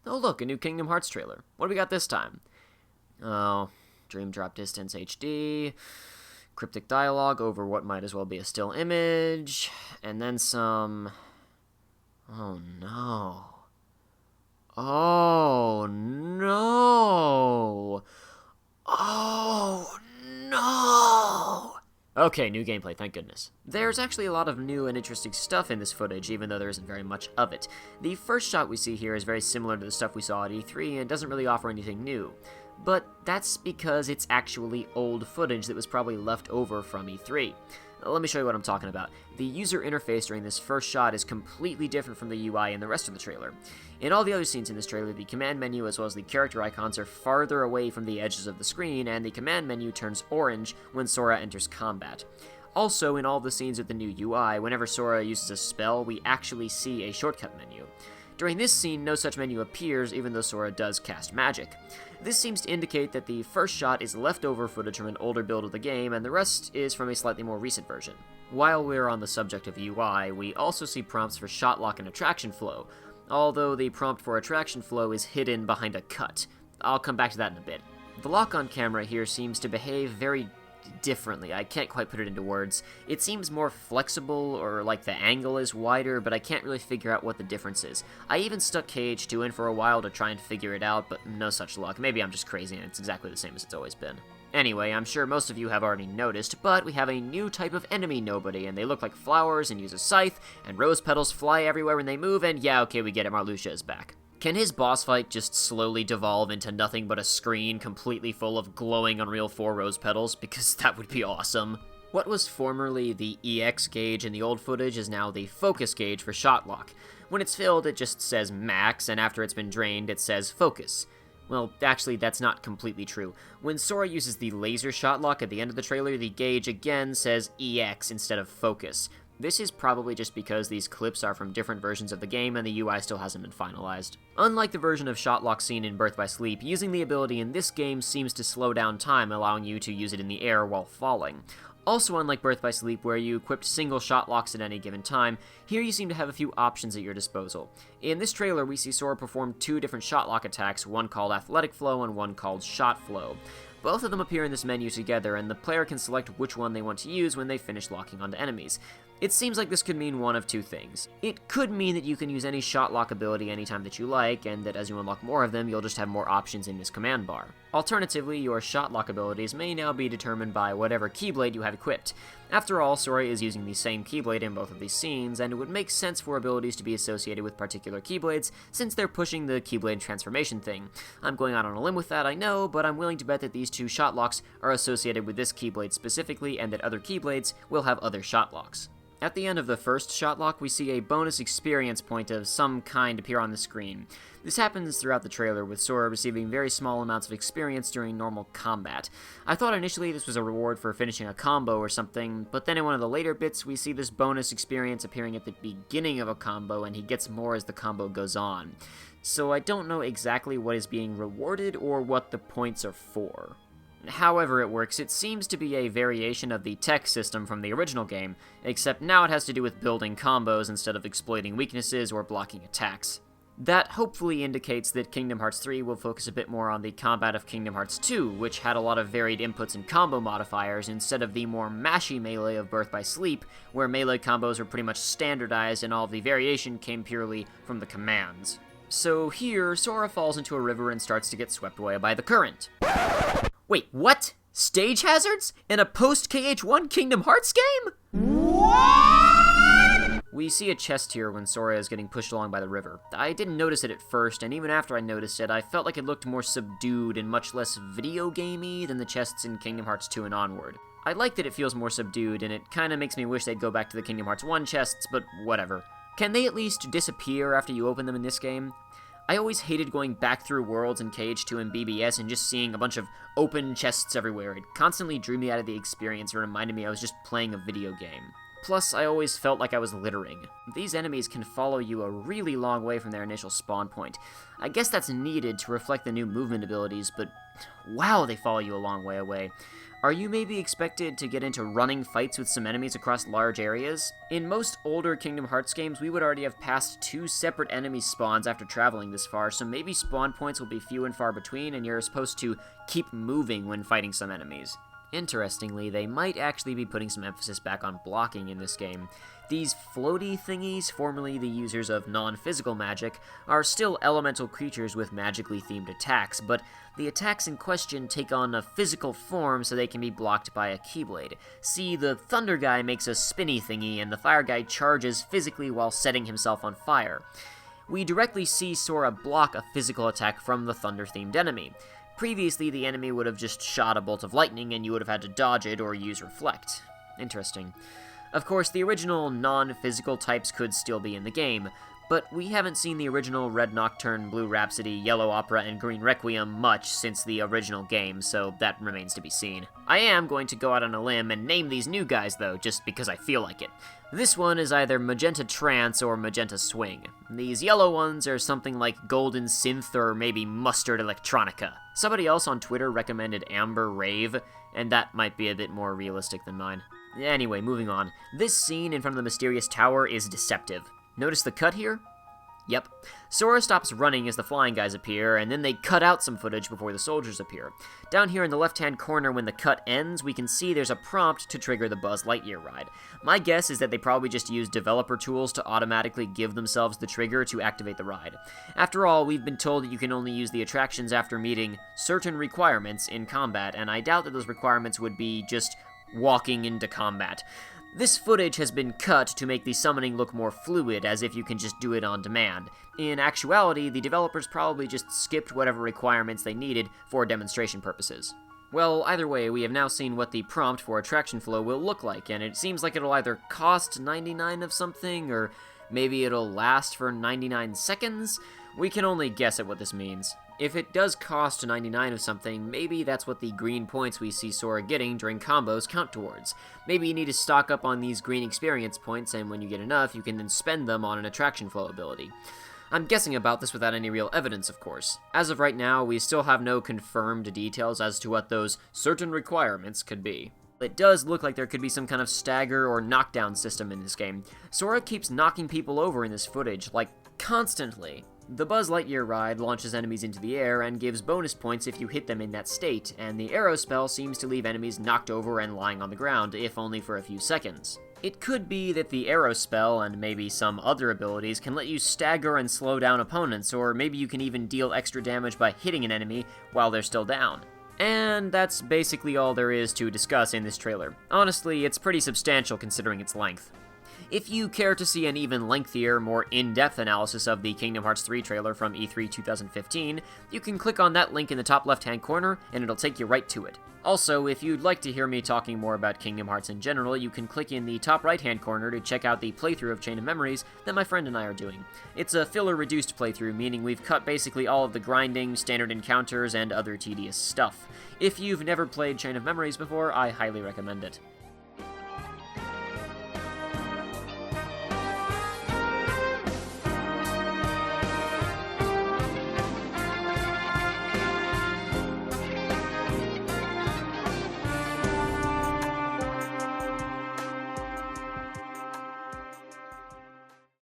Oh look, a new Kingdom Hearts trailer. What do we got this time? Oh, Dream Drop Distance HD, cryptic dialogue over what might as well be a still image, and then some... Oh no. Oh no. Oh no. Okay, new gameplay, thank goodness. There's actually a lot of new and interesting stuff in this footage, even though there isn't very much of it. The first shot we see here is very similar to the stuff we saw at E3 and doesn't really offer anything new. But that's because it's actually old footage that was probably left over from E3. Let me show you what I'm talking about. The user interface during this first shot is completely different from the UI in the rest of the trailer. In all the other scenes in this trailer, the command menu as well as the character icons are farther away from the edges of the screen, and the command menu turns orange when Sora enters combat. Also, in all the scenes with the new UI, whenever Sora uses a spell, we actually see a shortcut menu. During this scene, no such menu appears, even though Sora does cast magic. This seems to indicate that the first shot is leftover footage from an older build of the game, and the rest is from a slightly more recent version. While we're on the subject of UI, we also see prompts for shot lock and attraction flow, although the prompt for attraction flow is hidden behind a cut. I'll come back to that in a bit. The lock-on camera here seems to behave very differently. I can't quite put it into words. It seems more flexible, or like the angle is wider, but I can't really figure out what the difference is. I even stuck KH2 in for a while to try and figure it out, but no such luck. Maybe I'm just crazy and it's exactly the same as it's always been. Anyway, I'm sure most of you have already noticed, but we have a new type of enemy nobody, and they look like flowers and use a scythe, and rose petals fly everywhere when they move, and yeah, okay, we get it, Marluxia is back. Can his boss fight just slowly devolve into nothing but a screen completely full of glowing Unreal 4 rose petals? Because that would be awesome. What was formerly the EX gauge in the old footage is now the focus gauge for shot lock. When it's filled, it just says max, and after it's been drained, it says focus. Well, actually, that's not completely true. When Sora uses the laser shot lock at the end of the trailer, the gauge again says EX instead of focus. This is probably just because these clips are from different versions of the game and the UI still hasn't been finalized. Unlike the version of Shotlock seen in Birth by Sleep, using the ability in this game seems to slow down time, allowing you to use it in the air while falling. Also, unlike Birth by Sleep, where you equipped single shot locks at any given time, here you seem to have a few options at your disposal. In this trailer, we see Sora perform two different shot lock attacks, one called Athletic Flow and one called Shot Flow. Both of them appear in this menu together, and the player can select which one they want to use when they finish locking onto enemies. It seems like this could mean one of two things. It could mean that you can use any shot lock ability anytime that you like, and that as you unlock more of them, you'll just have more options in this command bar. Alternatively, your shot lock abilities may now be determined by whatever Keyblade you have equipped. After all, Sora is using the same Keyblade in both of these scenes, and it would make sense for abilities to be associated with particular Keyblades, since they're pushing the Keyblade transformation thing. I'm going out on a limb with that, I know, but I'm willing to bet that these two shot locks are associated with this Keyblade specifically, and that other Keyblades will have other shot locks. At the end of the first shot lock, we see a bonus experience point of some kind appear on the screen. This happens throughout the trailer, with Sora receiving very small amounts of experience during normal combat. I thought initially this was a reward for finishing a combo or something, but then in one of the later bits, we see this bonus experience appearing at the beginning of a combo, and he gets more as the combo goes on. So I don't know exactly what is being rewarded or what the points are for. However it works, it seems to be a variation of the tech system from the original game, except now it has to do with building combos instead of exploiting weaknesses or blocking attacks. That hopefully indicates that Kingdom Hearts 3 will focus a bit more on the combat of Kingdom Hearts 2, which had a lot of varied inputs and combo modifiers instead of the more mashy melee of Birth by Sleep, where melee combos were pretty much standardized and all of the variation came purely from the commands. So here, Sora falls into a river and starts to get swept away by the current. Wait, what? Stage hazards? In a post-KH1 Kingdom Hearts game? What? We see a chest here when Sora is getting pushed along by the river. I didn't notice it at first, and even after I noticed it, I felt like it looked more subdued and much less video gamey than the chests in Kingdom Hearts 2 and onward. I like that it feels more subdued, and it kinda makes me wish they'd go back to the Kingdom Hearts 1 chests, but whatever. Can they at least disappear after you open them in this game? I always hated going back through worlds in KH2 and BBS and just seeing a bunch of open chests everywhere. It constantly drew me out of the experience and reminded me I was just playing a video game. Plus, I always felt like I was littering. These enemies can follow you a really long way from their initial spawn point. I guess that's needed to reflect the new movement abilities, but wow, they follow you a long way away. Are you maybe expected to get into running fights with some enemies across large areas? In most older Kingdom Hearts games, we would already have passed 2 separate enemy spawns after traveling this far, so maybe spawn points will be few and far between, and you're supposed to keep moving when fighting some enemies. Interestingly, they might actually be putting some emphasis back on blocking in this game. These floaty thingies, formerly the users of non-physical magic, are still elemental creatures with magically themed attacks, but the attacks in question take on a physical form so they can be blocked by a keyblade. See, the Thunder guy makes a spinny thingy, and the Fire guy charges physically while setting himself on fire. We directly see Sora block a physical attack from the Thunder-themed enemy. Previously, the enemy would have just shot a bolt of lightning and you would have had to dodge it or use Reflect. Interesting. Of course, the original non-physical types could still be in the game, but we haven't seen the original Red Nocturne, Blue Rhapsody, Yellow Opera, and Green Requiem much since the original game, so that remains to be seen. I am going to go out on a limb and name these new guys, though, just because I feel like it. This one is either Magenta Trance or Magenta Swing. These yellow ones are something like Golden Synth or maybe Mustard Electronica. Somebody else on Twitter recommended Amber Rave, and that might be a bit more realistic than mine. Anyway, moving on. This scene in front of the mysterious tower is deceptive. Notice the cut here? Yep. Sora stops running as the flying guys appear, and then they cut out some footage before the soldiers appear. Down here in the left-hand corner when the cut ends, we can see there's a prompt to trigger the Buzz Lightyear ride. My guess is that they probably just used developer tools to automatically give themselves the trigger to activate the ride. After all, we've been told that you can only use the attractions after meeting certain requirements in combat, and I doubt that those requirements would be just walking into combat. This footage has been cut to make the summoning look more fluid, as if you can just do it on demand. In actuality, the developers probably just skipped whatever requirements they needed for demonstration purposes. Well, either way, we have now seen what the prompt for attraction flow will look like, and it seems like it'll either cost 99 of something, or maybe it'll last for 99 seconds? We can only guess at what this means. If it does cost 99 of something, maybe that's what the green points we see Sora getting during combos count towards. Maybe you need to stock up on these green experience points, and when you get enough, you can then spend them on an attraction flow ability. I'm guessing about this without any real evidence, of course. As of right now, we still have no confirmed details as to what those certain requirements could be. It does look like there could be some kind of stagger or knockdown system in this game. Sora keeps knocking people over in this footage, like, constantly. The Buzz Lightyear ride launches enemies into the air and gives bonus points if you hit them in that state, and the arrow spell seems to leave enemies knocked over and lying on the ground, if only for a few seconds. It could be that the arrow spell, and maybe some other abilities, can let you stagger and slow down opponents, or maybe you can even deal extra damage by hitting an enemy while they're still down. And that's basically all there is to discuss in this trailer. Honestly, it's pretty substantial considering its length. If you care to see an even lengthier, more in-depth analysis of the Kingdom Hearts 3 trailer from E3 2015, you can click on that link in the top left-hand corner, and it'll take you right to it. Also, if you'd like to hear me talking more about Kingdom Hearts in general, you can click in the top right-hand corner to check out the playthrough of Chain of Memories that my friend and I are doing. It's a filler-reduced playthrough, meaning we've cut basically all of the grinding, standard encounters, and other tedious stuff. If you've never played Chain of Memories before, I highly recommend it.